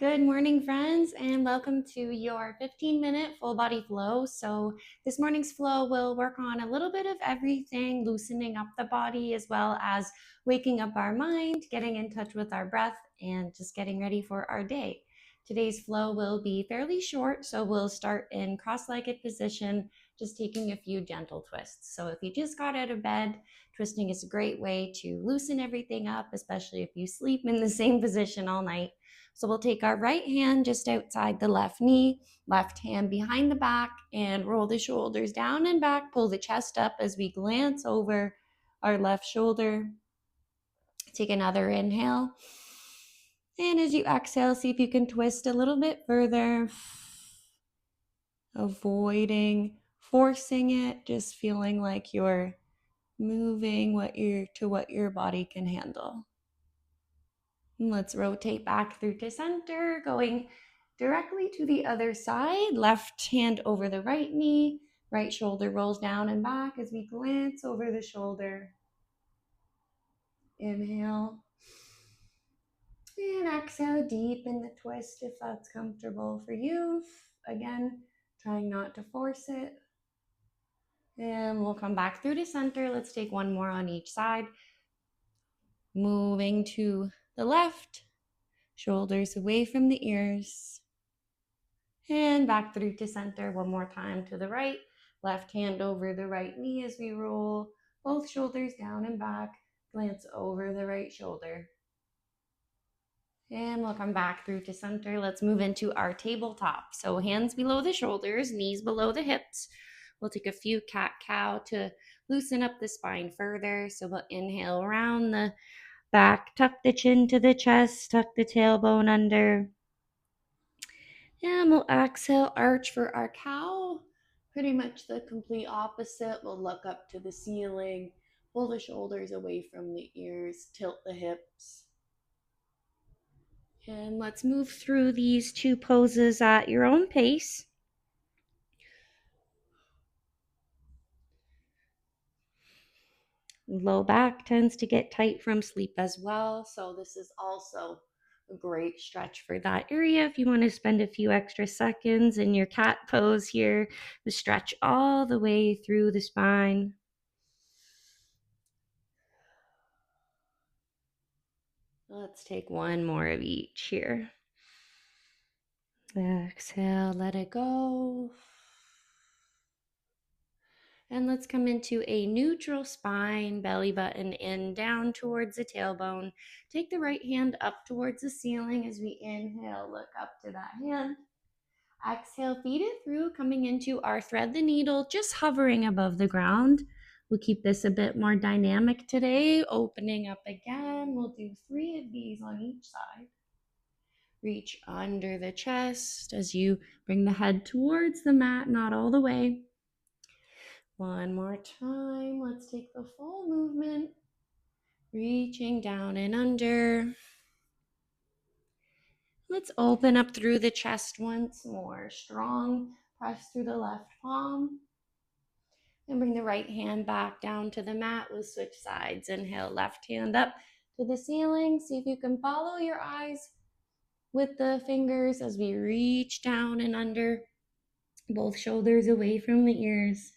Good morning, friends, and welcome to your 15-minute full body flow. So this morning's flow will work on a little bit of everything, loosening up the body as well as waking up our mind, getting in touch with our breath, and just getting ready for our day. Today's flow will be fairly short, so we'll start in cross-legged position, just taking a few gentle twists. So if you just got out of bed, twisting is a great way to loosen everything up, especially if you sleep in the same position all night. So we'll take our right hand just outside the left knee, left hand behind the back, and roll the shoulders down and back. Pull the chest up as we glance over our left shoulder. Take another inhale. And as you exhale, see if you can twist a little bit further. Avoiding forcing it, just feeling like you're moving what your body can handle. Let's rotate back through to center, going directly to the other side. Left hand over the right knee, right shoulder rolls down and back as we glance over the shoulder. Inhale. And exhale, deepen the twist if that's comfortable for you. Again, trying not to force it. And we'll come back through to center. Let's take one more on each side. Moving to the left, shoulders away from the ears. And back through to center one more time to the right. Left hand over the right knee as we roll both shoulders down and back. Glance over the right shoulder. And we'll come back through to center. Let's move into our tabletop. So hands below the shoulders, knees below the hips. We'll take a few cat-cow to loosen up the spine further. So we'll inhale around the back, tuck the chin to the chest, tuck the tailbone under. And we'll exhale, arch for our cow. Pretty much the complete opposite. We'll look up to the ceiling, pull the shoulders away from the ears, tilt the hips. And let's move through these two poses at your own pace. Low back tends to get tight from sleep as well, so this is also a great stretch for that area. If you want to spend a few extra seconds in your cat pose here, the stretch all the way through the spine. Let's take one more of each here. Exhale, let it go. And let's come into a neutral spine, belly button in, down towards the tailbone. Take the right hand up towards the ceiling as we inhale, look up to that hand. Exhale, feed it through, coming into our thread the needle, just hovering above the ground. We'll keep this a bit more dynamic today, opening up again. We'll do 3 of these on each side. Reach under the chest as you bring the head towards the mat, not all the way. One more time. Let's take the full movement. Reaching down and under. Let's open up through the chest once more. Strong. Press through the left palm. And bring the right hand back down to the mat. We'll switch sides. Inhale, left hand up to the ceiling. See if you can follow your eyes with the fingers as we reach down and under. Both shoulders away from the ears.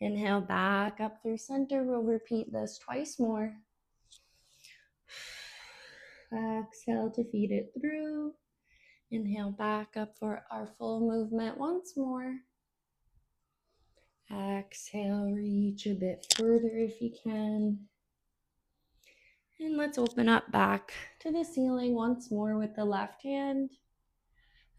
Inhale back up through center. We'll repeat this twice more. Exhale to feed it through. Inhale back up for our full movement once more. Exhale, reach a bit further if you can. And let's open up back to the ceiling once more with the left hand.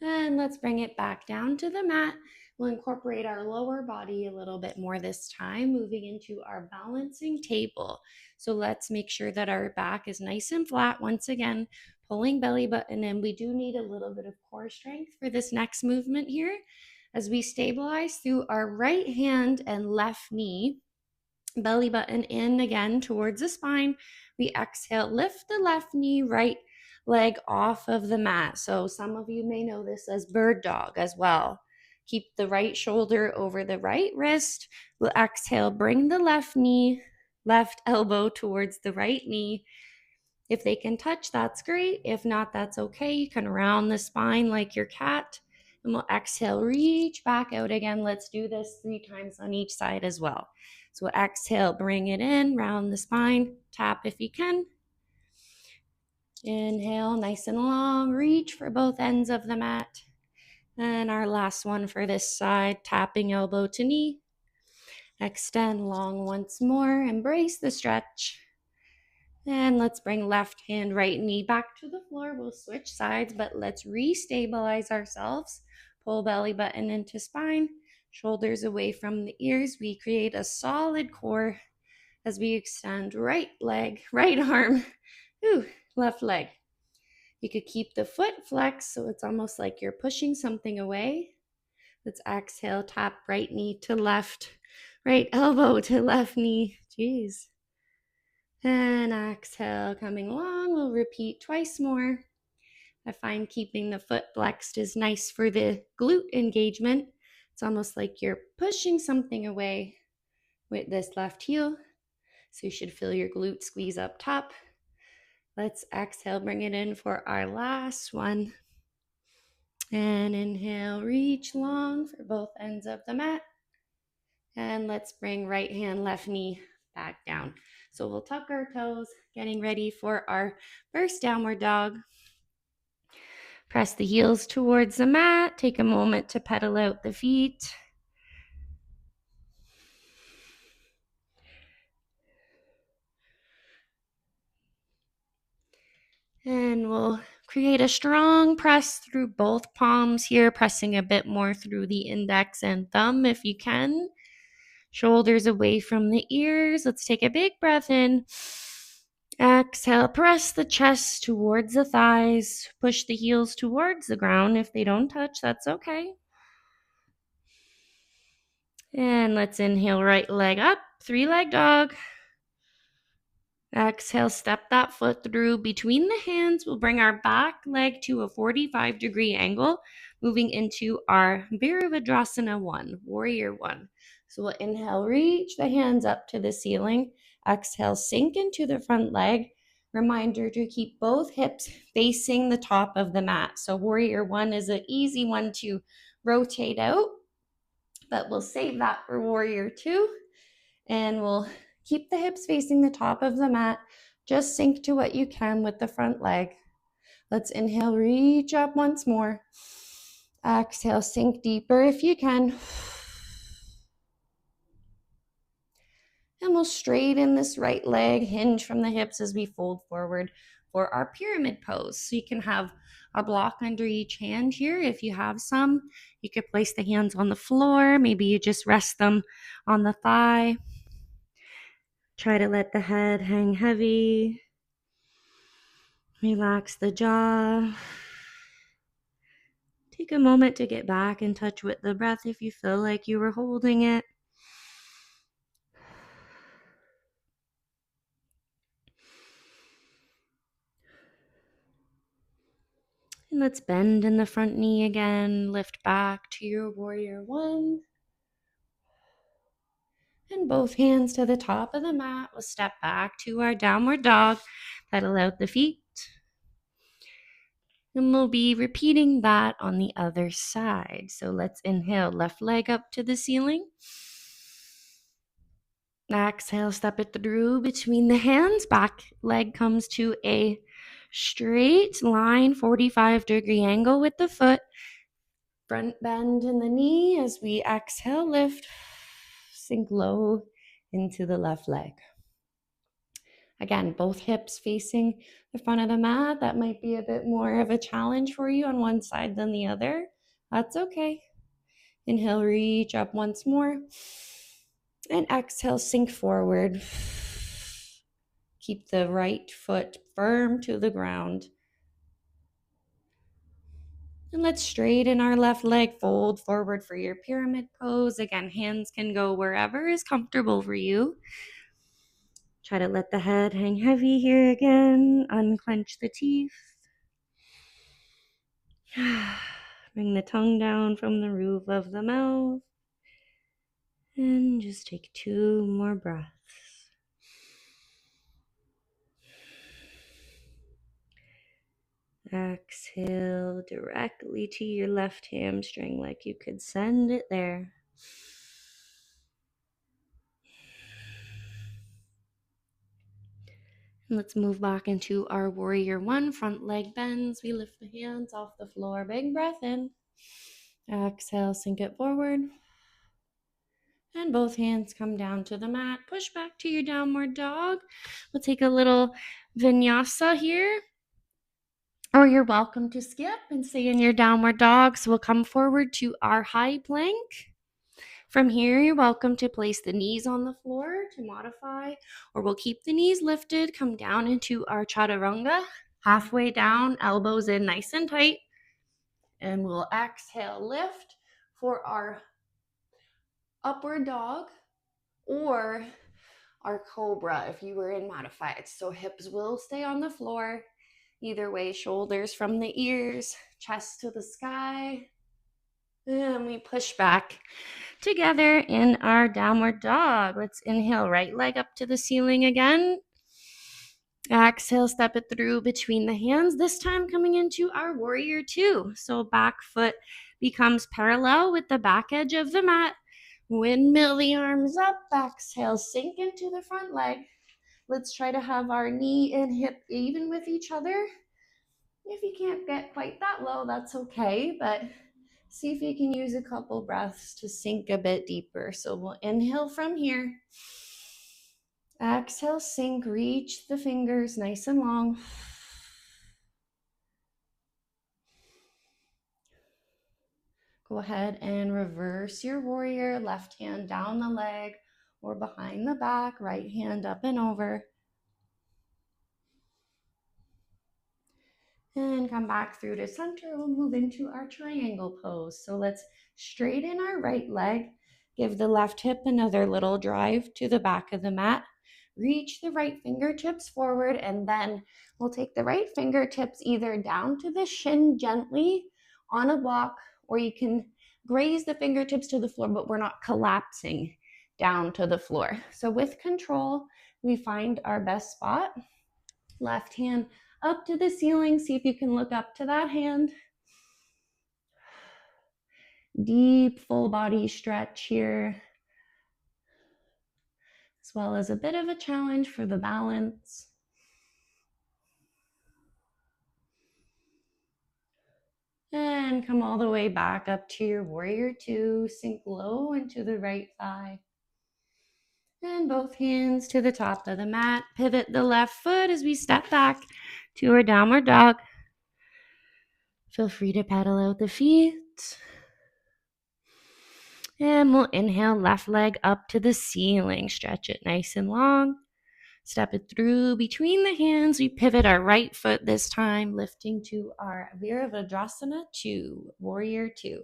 And let's bring it back down to the mat. We'll incorporate our lower body a little bit more this time, moving into our balancing table. So let's make sure that our back is nice and flat. Once again, pulling belly button in. We do need a little bit of core strength for this next movement here. As we stabilize through our right hand and left knee, belly button in again towards the spine. We exhale, lift the left knee, right leg off of the mat. So some of you may know this as bird dog as well. Keep the right shoulder over the right wrist. We'll exhale, bring the left knee, left elbow towards the right knee. If they can touch, that's great. If not, that's okay. You can round the spine like your cat. And we'll exhale, reach back out again. Let's do this 3 times on each side as well. So exhale, bring it in, round the spine, tap if you can. Inhale, nice and long, reach for both ends of the mat. And our last one for this side, tapping elbow to knee. Extend long once more, embrace the stretch. And let's bring left hand, right knee back to the floor. We'll switch sides, but let's restabilize ourselves. Pull belly button into spine, shoulders away from the ears. We create a solid core as we extend right leg, right arm, left leg. You could keep the foot flexed so it's almost like you're pushing something away. Let's exhale, tap right knee to left, right elbow to left knee. Jeez. And exhale, coming long. We'll repeat twice more. I find keeping the foot flexed is nice for the glute engagement. It's almost like you're pushing something away with this left heel. So you should feel your glute squeeze up top. Let's exhale, bring it in for our last one. And inhale, reach long for both ends of the mat. And let's bring right hand, left knee back down. So we'll tuck our toes, getting ready for our first downward dog. Press the heels towards the mat. Take a moment to pedal out the feet. And we'll create a strong press through both palms here, pressing a bit more through the index and thumb if you can. Shoulders away from the ears. Let's take a big breath in. Exhale, press the chest towards the thighs. Push the heels towards the ground. If they don't touch, that's okay. And let's inhale, right leg up, 3-leg dog. Exhale, step that foot through between the hands. We'll bring our back leg to a 45-degree angle, moving into our Virabhadrasana 1, Warrior 1. So we'll inhale, reach the hands up to the ceiling. Exhale, sink into the front leg. Reminder to keep both hips facing the top of the mat. So Warrior 1 is an easy one to rotate out, but we'll save that for Warrior 2. And we'll keep the hips facing the top of the mat. Just sink to what you can with the front leg. Let's inhale, reach up once more. Exhale, sink deeper if you can. And we'll straighten this right leg, hinge from the hips as we fold forward for our pyramid pose. So you can have a block under each hand here if you have some. You could place the hands on the floor. Maybe you just rest them on the thigh. Try to let the head hang heavy. Relax the jaw. Take a moment to get back in touch with the breath if you feel like you were holding it. And let's bend in the front knee again. Lift back to your Warrior 1. And both hands to the top of the mat. We'll step back to our downward dog. Pedal out the feet. And we'll be repeating that on the other side. So let's inhale, left leg up to the ceiling. Exhale, step it through between the hands. Back leg comes to a straight line, 45-degree angle with the foot. Front bend in the knee as we exhale, lift, sink low into the left leg. Again, both hips facing the front of the mat. That might be a bit more of a challenge for you on one side than the other. That's okay. Inhale, reach up once more. And exhale, sink forward. Keep the right foot firm to the ground. And let's straighten our left leg, fold forward for your pyramid pose. Again, hands can go wherever is comfortable for you. Try to let the head hang heavy here again. Unclench the teeth. Bring the tongue down from the roof of the mouth. And just take 2 more breaths. Exhale directly to your left hamstring like you could send it there. And let's move back into our warrior one. Front leg bends. We lift the hands off the floor. Big breath in. Exhale, sink it forward. And both hands come down to the mat. Push back to your downward dog. We'll take a little vinyasa here. Or you're welcome to skip and stay in your downward dog. So we'll come forward to our high plank. From here, you're welcome to place the knees on the floor to modify, or we'll keep the knees lifted, come down into our chaturanga, halfway down, elbows in nice and tight, and we'll exhale, lift for our upward dog or our cobra if you were in modified. So hips will stay on the floor. Either way, shoulders from the ears, chest to the sky. And we push back together in our downward dog. Let's inhale, right leg up to the ceiling again. Exhale, step it through between the hands. This time coming into our warrior two. So back foot becomes parallel with the back edge of the mat. Windmill the arms up. Exhale, sink into the front leg. Let's try to have our knee and hip even with each other. If you can't get quite that low, that's okay, but see if you can use a couple breaths to sink a bit deeper. So we'll inhale from here. Exhale, sink, reach the fingers nice and long. Go ahead and reverse your warrior. Left hand down the leg or behind the back. Right hand up and over. And come back through to center. We'll move into our triangle pose. So let's straighten our right leg. Give the left hip another little drive to the back of the mat. Reach the right fingertips forward, and then we'll take the right fingertips either down to the shin gently on a block, or you can graze the fingertips to the floor, but we're not collapsing down to the floor. So with control, we find our best spot. Left hand up to the ceiling. See if you can look up to that hand. Deep full body stretch here, as well as a bit of a challenge for the balance. And come all the way back up to your warrior two. Sink low into the right thigh. And both hands to the top of the mat. Pivot the left foot as we step back to our downward dog. Feel free to pedal out the feet. And we'll inhale, left leg up to the ceiling. Stretch it nice and long. Step it through between the hands. We pivot our right foot this time, lifting to our Virabhadrasana 2, Warrior 2.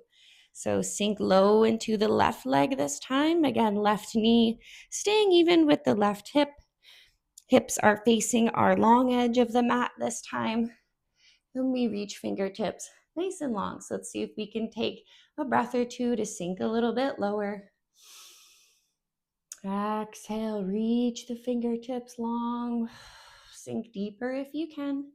So sink low into the left leg this time. Again, left knee staying even with the left hip. Hips are facing our long edge of the mat this time. Then we reach fingertips nice and long. So let's see if we can take a breath or two to sink a little bit lower. Exhale, reach the fingertips long. Sink deeper if you can.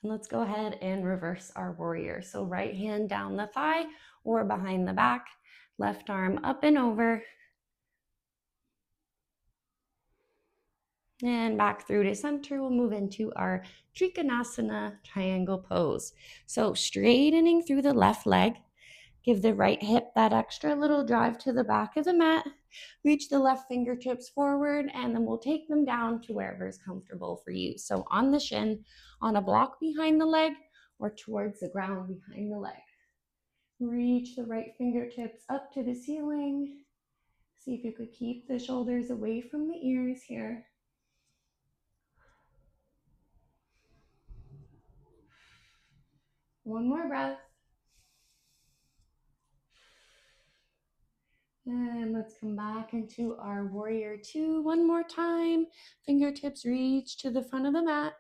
And let's go ahead and reverse our warrior. So right hand down the thigh or behind the back. Left arm up and over. And back through to center. We'll move into our Trikonasana triangle pose. So straightening through the left leg. Give the right hip that extra little drive to the back of the mat. Reach the left fingertips forward, and then we'll take them down to wherever is comfortable for you. So on the shin, on a block behind the leg, or towards the ground behind the leg. Reach the right fingertips up to the ceiling. See if you could keep the shoulders away from the ears here. One more breath. And let's come back into our warrior two one more time. Fingertips reach to the front of the mat.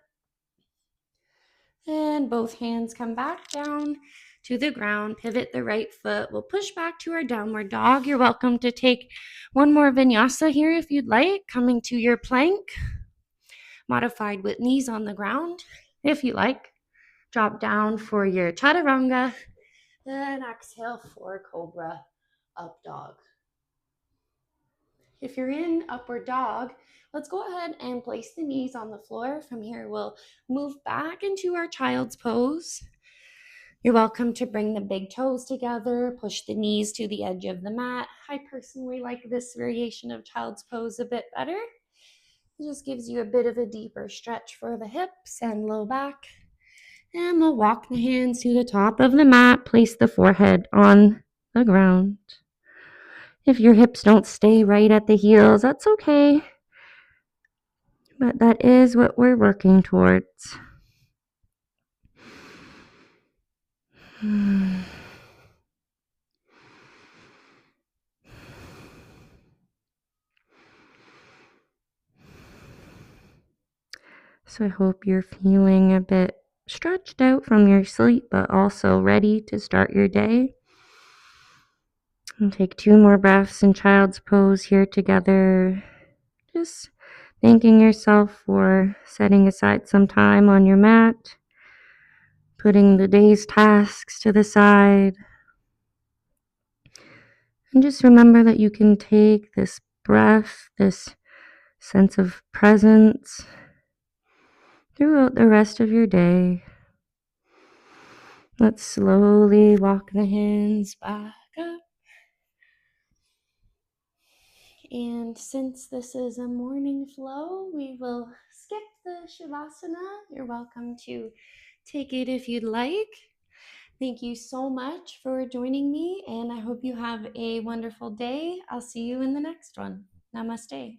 And both hands come back down to the ground. Pivot the right foot. We'll push back to our downward dog. You're welcome to take one more vinyasa here if you'd like. Coming to your plank. Modified with knees on the ground. if you like. Drop down for your chaturanga, then exhale for cobra, up dog. If you're in upward dog, let's go ahead and place the knees on the floor. From here, we'll move back into our child's pose. You're welcome to bring the big toes together, push the knees to the edge of the mat. I personally like this variation of child's pose a bit better. It just gives you a bit of a deeper stretch for the hips and low back. And we'll walk the hands to the top of the mat, place the forehead on the ground. If your hips don't stay right at the heels, that's okay. But that is what we're working towards. So I hope you're feeling a bit stretched out from your sleep, but also ready to start your day. And take 2 more breaths in child's pose here together. Just thanking yourself for setting aside some time on your mat, putting the day's tasks to the side. And just remember that you can take this breath, this sense of presence throughout the rest of your day. Let's slowly walk the hands back up. And since this is a morning flow, we will skip the Shavasana. You're welcome to take it if you'd like. Thank you so much for joining me, and I hope you have a wonderful day. I'll see you in the next one. Namaste.